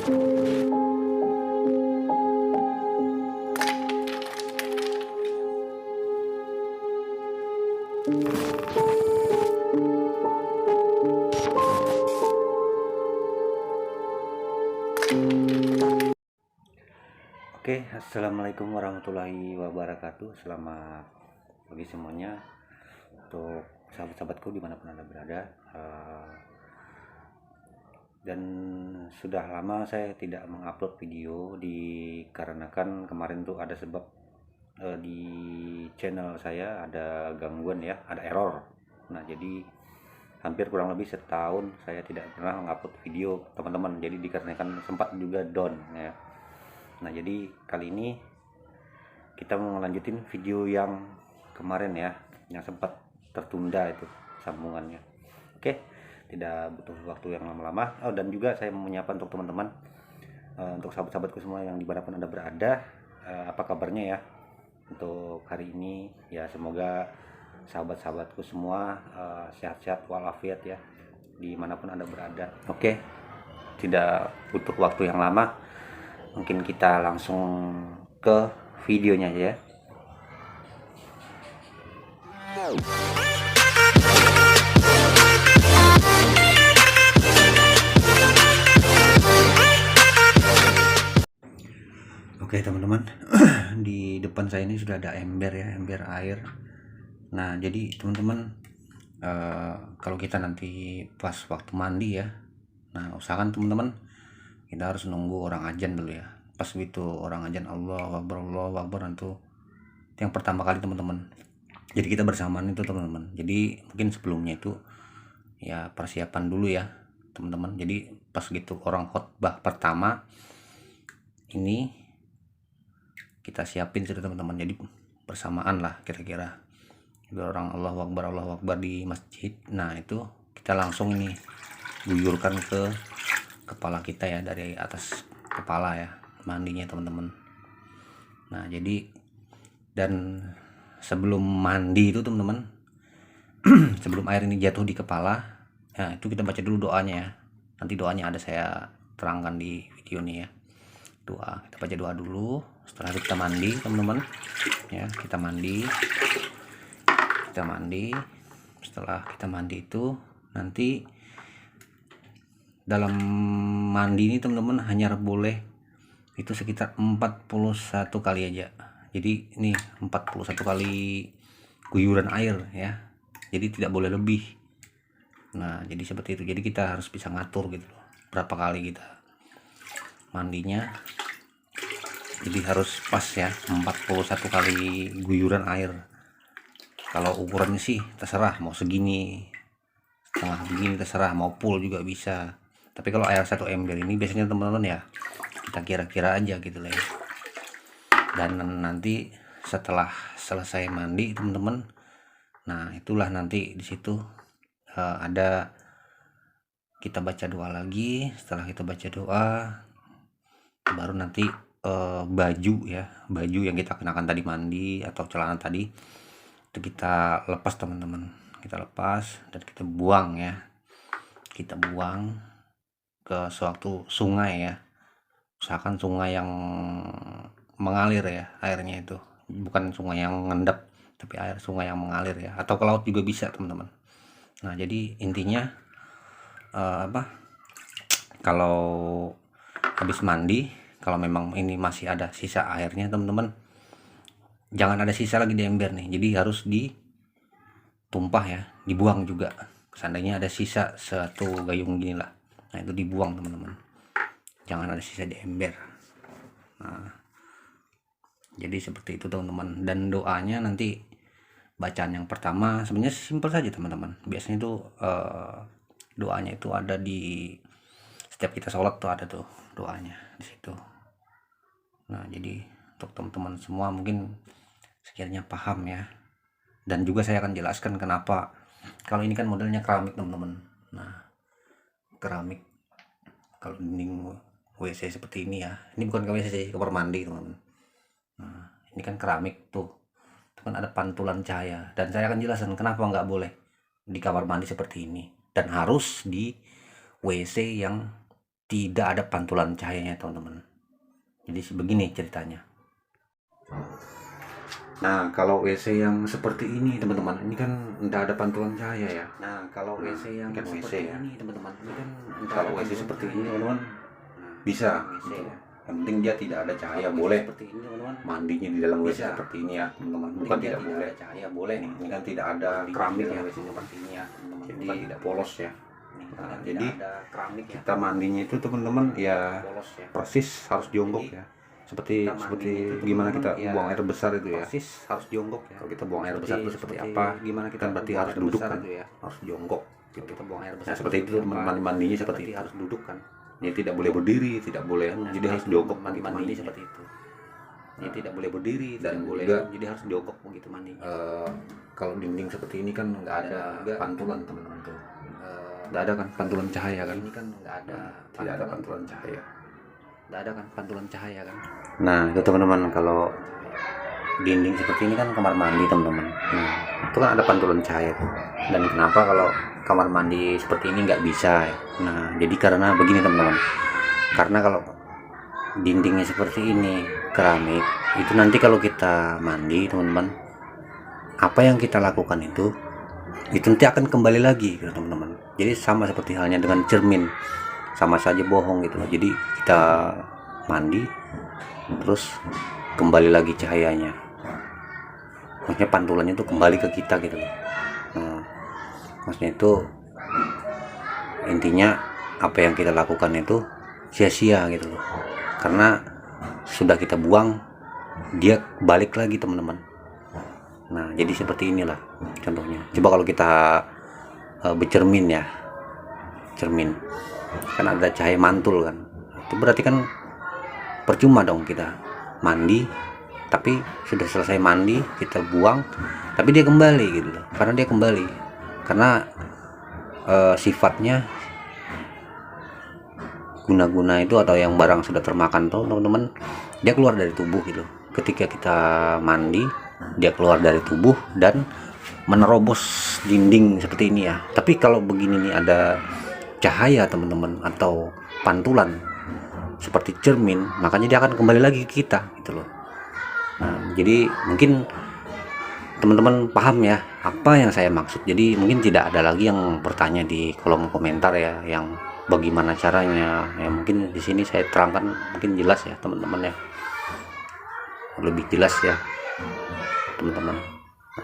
Oke, assalamualaikum warahmatullahi wabarakatuh. Selamat pagi semuanya untuk sahabat-sahabatku dimanapun anda berada. Dan sudah lama saya tidak mengupload video dikarenakan kemarin tuh ada sebab di channel saya ada gangguan ya, ada error. Nah jadi hampir kurang lebih setahun saya tidak pernah mengupload video teman-teman. Jadi dikarenakan sempat juga down ya. Nah jadi kali ini kita mau melanjutin video yang kemarin ya, yang sempat tertunda itu sambungannya. Oke, tidak butuh waktu yang lama-lama. Dan juga saya mau menyapa untuk teman-teman, untuk sahabat-sahabatku semua yang dimanapun anda berada, apa kabarnya ya untuk hari ini ya. Semoga sahabat-sahabatku semua sehat-sehat walafiat ya dimanapun anda berada. Oke, tidak butuh waktu yang lama, mungkin kita langsung ke videonya aja ya. Oke teman-teman, di depan saya ini sudah ada ember ya, ember air. Nah jadi teman-teman, kalau kita nanti pas waktu mandi ya, nah usahakan teman-teman kita harus nunggu orang ajan dulu ya. Pas gitu orang ajan Allahu Akbar itu yang pertama kali teman-teman. Jadi kita bersamaan itu teman-teman. Jadi mungkin sebelumnya itu ya persiapan dulu ya teman-teman. Jadi pas gitu orang khotbah pertama ini kita siapin sudah teman-teman. Jadi bersamaan lah kira-kira orang Allahu Akbar di masjid. Nah itu kita langsung ini guyurkan ke kepala kita ya, dari atas kepala ya mandinya teman-teman. Nah jadi dan sebelum mandi itu teman-teman, sebelum air ini jatuh di kepala ya, itu kita baca dulu doanya ya. Nanti doanya ada saya terangkan di video ini ya. Doa, kita baca doa dulu. Setelah itu kita mandi teman-teman ya, kita mandi. Setelah kita mandi itu nanti dalam mandi ini teman-teman hanya boleh itu sekitar 41 kali aja. Jadi ini 41 kali guyuran air ya, jadi tidak boleh lebih. Nah jadi seperti itu, jadi kita harus bisa ngatur gitu berapa kali kita mandinya. Jadi harus pas ya 41 kali guyuran air. Kalau ukurannya sih terserah, mau segini, setengah begini terserah, mau full juga bisa. Tapi kalau air satu ember ini biasanya teman-teman ya kita kira-kira aja gitu lah ya. Dan nanti setelah selesai mandi teman-teman, nah itulah nanti di situ ada kita baca doa lagi. Setelah kita baca doa baru nanti baju ya, baju yang kita kenakan tadi mandi atau celana tadi itu kita lepas teman-teman, kita lepas dan kita buang ya, kita buang ke suatu sungai ya. Usahakan sungai yang mengalir ya airnya, itu bukan sungai yang ngendap, tapi air sungai yang mengalir ya, atau ke laut juga bisa teman-teman. Nah jadi intinya kalau habis mandi, kalau memang ini masih ada sisa airnya teman-teman, jangan ada sisa lagi di ember nih, jadi harus ditumpah ya, dibuang juga. Seandainya ada sisa satu gayung gini lah, nah itu dibuang teman-teman, jangan ada sisa di ember. Nah jadi seperti itu teman-teman. Dan doanya nanti bacaan yang pertama sebenarnya simpel saja teman-teman. Biasanya itu doanya itu ada di setiap kita sholat tuh, ada tuh doanya di situ. Nah jadi untuk teman-teman semua mungkin sekiranya paham ya. Dan juga saya akan jelaskan kenapa, kalau ini kan modelnya keramik teman-teman. Nah keramik, kalau dinding WC seperti ini ya, ini bukan WC, kamar mandi teman-teman. Nah ini kan keramik tuh, itu kan ada pantulan cahaya, dan saya akan jelaskan kenapa nggak boleh di kamar mandi seperti ini dan harus di WC yang tidak ada pantulan cahayanya teman-teman. Jadi begini ceritanya. Nah, kalau WC yang seperti ini teman-teman, ini kan tidak ada pantulan cahaya ya. Nah, kalau WC yang kan seperti ini teman-teman, ini kan kalau WC seperti ini teman-teman bisa WC ya. Yang penting dia tidak ada cahaya, boleh seperti ini teman-teman. Mandinya di dalam WC seperti ini ya teman-teman. Bukan tidak boleh cahaya, boleh nih. Ini kan tidak ada keramik ya WC seperti ini ya teman-teman. Jadi bukan tidak polos ya. Nah, jadi kita mandinya itu teman-teman ya persis harus jongkok ya. Seperti gimana kita buang air besar itu ya, persis harus jongkok ya. Kalau kita buang air besar itu seperti apa, gimana kita kan berarti harus duduk kan ya, harus jongkok gitu. Kita buang air besar seperti itu mandinya seperti itu, harus duduk kan ya, tidak boleh berdiri, tidak boleh, jadi harus jongkok mandi seperti itu ya, tidak boleh berdiri, tidak boleh, jadi harus jongkok begitu mandi. Kalau dinding seperti ini kan nggak ada pantulan teman-teman tuh, nggak ada kan pantulan cahaya kan, ini kan nggak ada, tidak ada pantulan cahaya, nggak ada kan pantulan cahaya kan. Nah itu teman-teman, kalau dinding seperti ini kan kamar mandi teman-teman. Nah itu kan ada pantulan cahaya tuh. Dan kenapa kalau kamar mandi seperti ini nggak bisa ya? Nah jadi karena begini teman-teman, karena kalau dindingnya seperti ini keramik, itu nanti kalau kita mandi teman-teman, apa yang kita lakukan itu nanti akan kembali lagi gitu teman-teman. Jadi sama seperti halnya dengan cermin, sama saja bohong gitu. Jadi kita mandi terus kembali lagi cahayanya, maksudnya pantulannya itu kembali ke kita gitu loh. Nah, maksudnya itu intinya apa yang kita lakukan itu sia-sia gitu loh, karena sudah kita buang dia balik lagi teman-teman. Nah jadi seperti inilah contohnya. Coba kalau kita bercermin ya, cermin kan ada cahaya mantul kan, itu berarti kan percuma dong kita mandi, tapi sudah selesai mandi kita buang tapi dia kembali gitu loh. Karena dia kembali karena sifatnya guna-guna itu atau yang barang sudah termakan tuh teman-teman, dia keluar dari tubuh gitu. Ketika kita mandi dia keluar dari tubuh dan menerobos dinding seperti ini ya. Tapi kalau begini nih ada cahaya teman-teman atau pantulan seperti cermin, makanya dia akan kembali lagi ke kita gitu loh. Nah, jadi mungkin teman-teman paham ya apa yang saya maksud. Jadi mungkin tidak ada lagi yang bertanya di kolom komentar ya, yang bagaimana caranya ya. Mungkin di sini saya terangkan mungkin jelas ya teman-teman ya, lebih jelas ya teman-teman.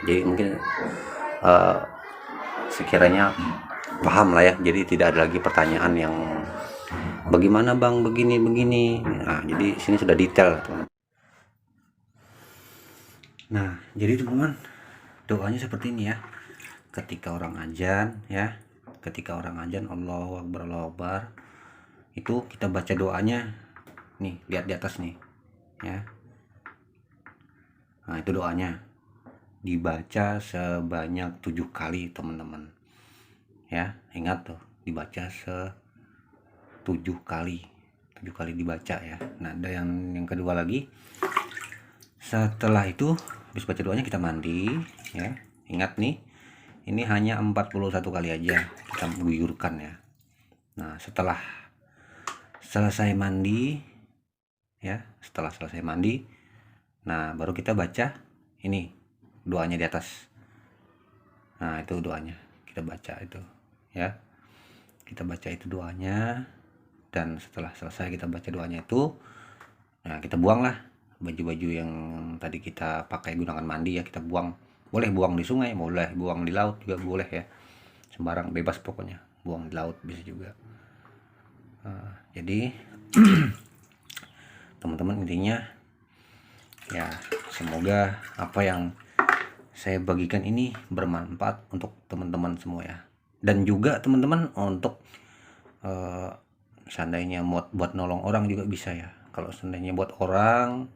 Jadi mungkin sekiranya paham lah ya. Jadi tidak ada lagi pertanyaan yang bagaimana bang begini. Nah jadi sini sudah detail teman. Nah jadi teman-teman doanya seperti ini ya. Ketika orang azan ya, ketika orang azan Allahu Akbar Allahu Akbar, itu kita baca doanya nih, lihat di atas nih ya. Nah itu doanya dibaca sebanyak 7 kali teman-teman ya. Ingat tuh dibaca 7 kali dibaca ya. Nah ada yang kedua lagi, setelah itu habis baca doanya kita mandi ya. Ingat nih ini hanya 41 kali aja kita guyurkan ya. Nah setelah selesai mandi ya, setelah selesai mandi, nah baru kita baca ini doanya di atas. Nah itu doanya kita baca itu ya, kita baca itu doanya. Dan setelah selesai kita baca doanya itu, nah kita buanglah baju-baju yang tadi kita pakai gunakan mandi ya, kita buang. Boleh buang di sungai, boleh buang di laut juga boleh ya, sembarang bebas pokoknya, buang di laut bisa juga. Jadi teman-teman intinya ya, semoga apa yang saya bagikan ini bermanfaat untuk teman-teman semua ya. Dan juga teman-teman untuk seandainya buat nolong orang juga bisa ya. Kalau seandainya buat orang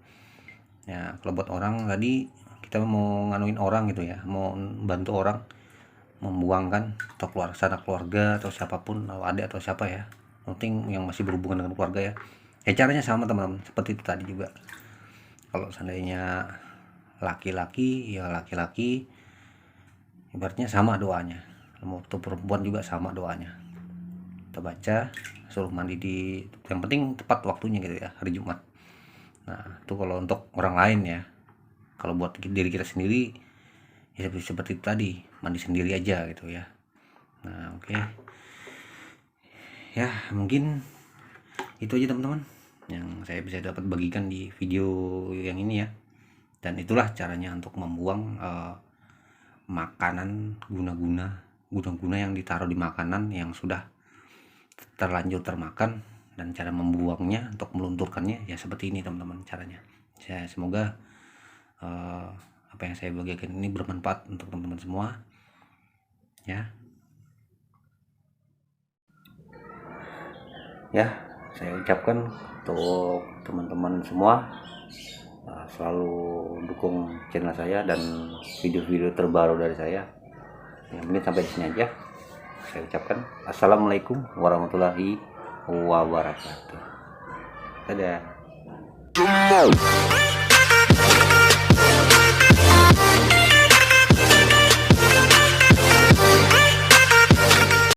ya, kalau buat orang tadi kita mau nganuin orang gitu ya, mau bantu orang membuangkan atau sanak keluarga atau siapapun, atau adik atau siapa ya, penting yang masih berhubungan dengan keluarga ya. Caranya sama teman-teman seperti itu tadi juga. Kalau seandainya laki-laki ya laki-laki, ibaratnya sama doanya. Mau tuh perempuan juga sama doanya. kita baca, suruh mandi di, yang penting tepat waktunya gitu ya, hari Jumat. Nah itu kalau untuk orang lain ya. Kalau buat diri kita sendiri ya seperti itu tadi, mandi sendiri aja gitu ya. Nah oke. Ya mungkin itu aja teman-teman yang saya bisa dapat bagikan di video yang ini ya. Dan itulah caranya untuk membuang makanan guna-guna yang ditaruh di makanan yang sudah terlanjur termakan, dan cara membuangnya untuk melunturkannya ya seperti ini teman-teman caranya. Semoga apa yang saya bagikan ini bermanfaat untuk teman-teman semua ya. Saya ucapkan untuk teman-teman semua selalu dukung channel saya dan video-video terbaru dari saya. Yang penting sampai di sini aja. Saya ucapkan assalamualaikum warahmatullahi wabarakatuh. Dadah.